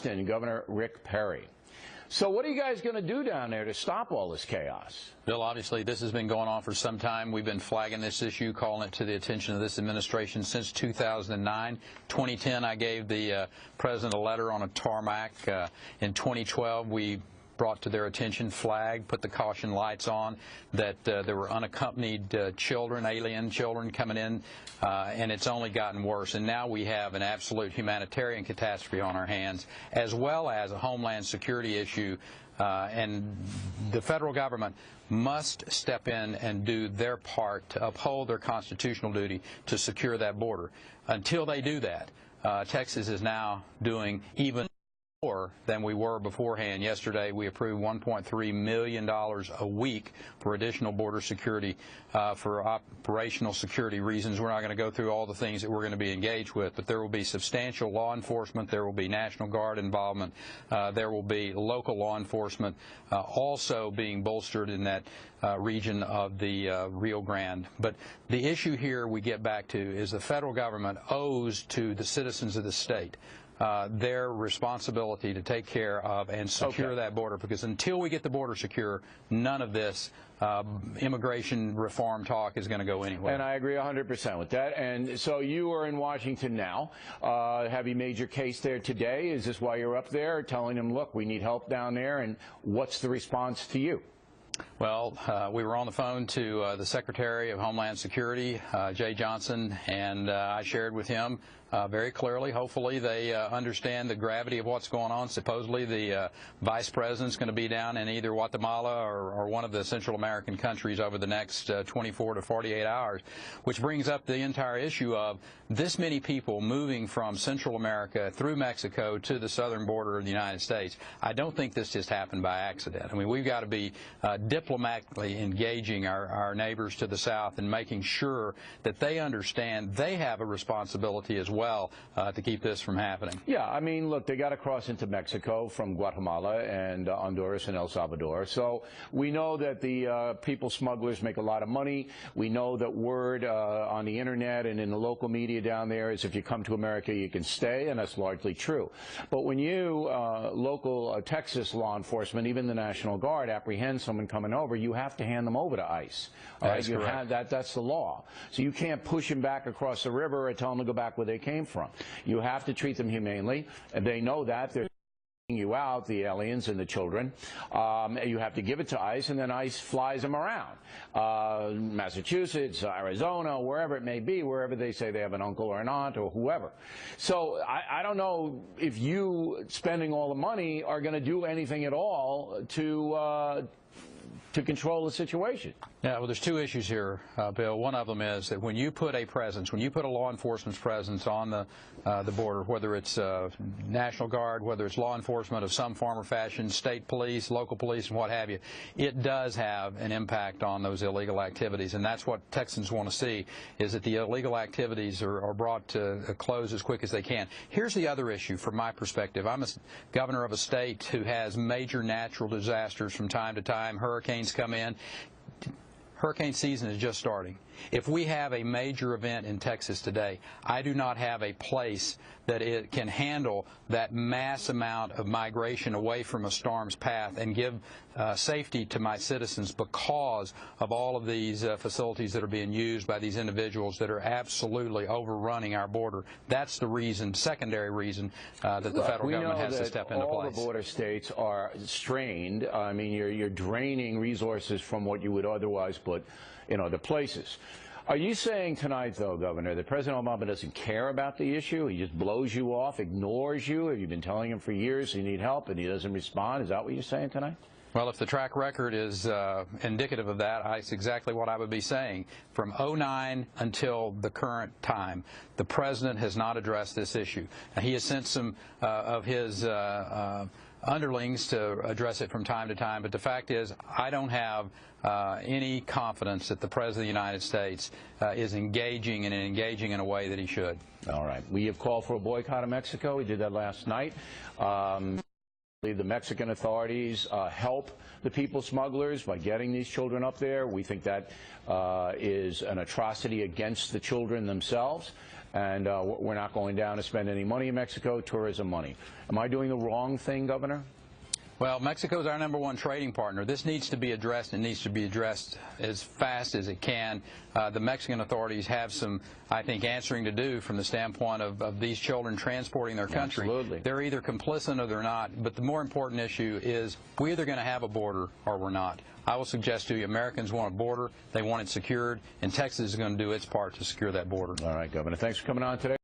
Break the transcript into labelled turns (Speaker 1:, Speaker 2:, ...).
Speaker 1: and Governor Rick Perry. So what are you guys going to do down there to stop all this chaos?
Speaker 2: Bill, obviously this has been going on for some time. We've been flagging this issue, calling it to the attention of this administration since 2009. 2010, I gave the president a letter on a tarmac. In 2012, we brought to their attention, flagged, put the caution lights on that there were unaccompanied children, alien children coming in, and it's only gotten worse. And now we have an absolute humanitarian catastrophe on our hands, as well as a homeland security issue. And the federal government must step in and do their part to uphold their constitutional duty to secure that border. Until they do that, Texas is now doing even more than we were beforehand. Yesterday, we approved $1.3 million a week for additional border security for operational security reasons. We're not going to go through all the things that we're going to be engaged with, but there will be substantial law enforcement. There will be National Guard involvement. There will be local law enforcement also being bolstered in that region of the Rio Grande. But the issue here we get back to is the federal government owes to the citizens of the state their responsibility to take care of and secure that border, because until we get the border secure, none of this immigration reform talk is going to go anywhere.
Speaker 1: And I agree 100% with that. And so you are in Washington now. Have you made your case there today? Is this why you're up there, telling them, look, we need help down there? And what's the response to you?
Speaker 2: Well, we were on the phone to the Secretary of Homeland Security, Jay Johnson, and I shared with him very clearly. Hopefully they understand the gravity of what's going on. Supposedly the Vice President's going to be down in either Guatemala or one of the Central American countries over the next 24 to 48 hours, which brings up the entire issue of this many people moving from Central America through Mexico to the southern border of the United States. I don't think this just happened by accident. I mean, we've got to be diplomatically engaging our neighbors to the south and making sure that they understand they have a responsibility as well to keep this from happening.
Speaker 1: Yeah, I mean, look, they got to cross into Mexico from Guatemala and Honduras and El Salvador. So we know that the people smugglers make a lot of money. We know that word on the internet and in the local media down there is if you come to America, you can stay, and that's largely true. But when you, local Texas law enforcement, even the National Guard, apprehend someone coming over, you have to hand them over to ICE. All right? You have that's the law. So you can't push them back across the river or tell them to go back where they came from. You have to treat them humanely, and they know that. They're taking you out, the aliens and the children. You have to give it to ICE, and then ICE flies them around. Massachusetts, Arizona, wherever it may be, wherever they say they have an uncle or an aunt or whoever. So I don't know if you, spending all the money, are going to do anything at all to control the situation.
Speaker 2: Yeah, well, there's two issues here, Bill. One of them is that when you put a presence, when you put a law enforcement presence on the border, whether it's National Guard, whether it's law enforcement of some form or fashion, state police, local police, and what have you, it does have an impact on those illegal activities. And that's what Texans want to see, is that the illegal activities are brought to a close as quick as they can. Here's the other issue from my perspective. I'm a governor of a state who has major natural disasters from time to time. Hurricanes come in. Hurricane season is just starting. If we have a major event in Texas today, I do not have a place that it can handle that mass amount of migration away from a storm's path and give safety to my citizens because of all of these facilities that are being used by these individuals that are absolutely overrunning our border. That's the reason, secondary reason, that the federal government has to step into place.
Speaker 1: All the border states are strained. I mean, you're draining resources from what you would otherwise put in other places. Are you saying tonight, though, Governor, that President Obama doesn't care about the issue? He just blows you off, ignores you? Have you been telling him for years you need help and he doesn't respond? Is that what you're saying tonight?
Speaker 2: Well, if the track record is indicative of that, that's exactly what I would be saying. From 2009 until the current time, the President has not addressed this issue. Now, he has sent some of his underlings to address it from time to time, but the fact is I don't have any confidence that the President of the United States is engaging in a way that he should.
Speaker 1: All right. We have called for a boycott of Mexico. We did that last night. The Mexican authorities help the people smugglers by getting these children up there. We think that is an atrocity against the children themselves. and we're not going down to spend any money in Mexico, tourism money. Am I doing the wrong thing, Governor?
Speaker 2: Well, Mexico is our #1 trading partner. This needs to be addressed. It needs to be addressed as fast as it can. The Mexican authorities have some, I think, answering to do from the standpoint of these children transporting their country.
Speaker 1: Absolutely.
Speaker 2: They're either complicit or they're not. But the more important issue is we're either going to have a border or we're not. I will suggest to you, Americans want a border. They want it secured, and Texas is going to do its part to secure that border.
Speaker 1: All right, Governor. Thanks for coming on today.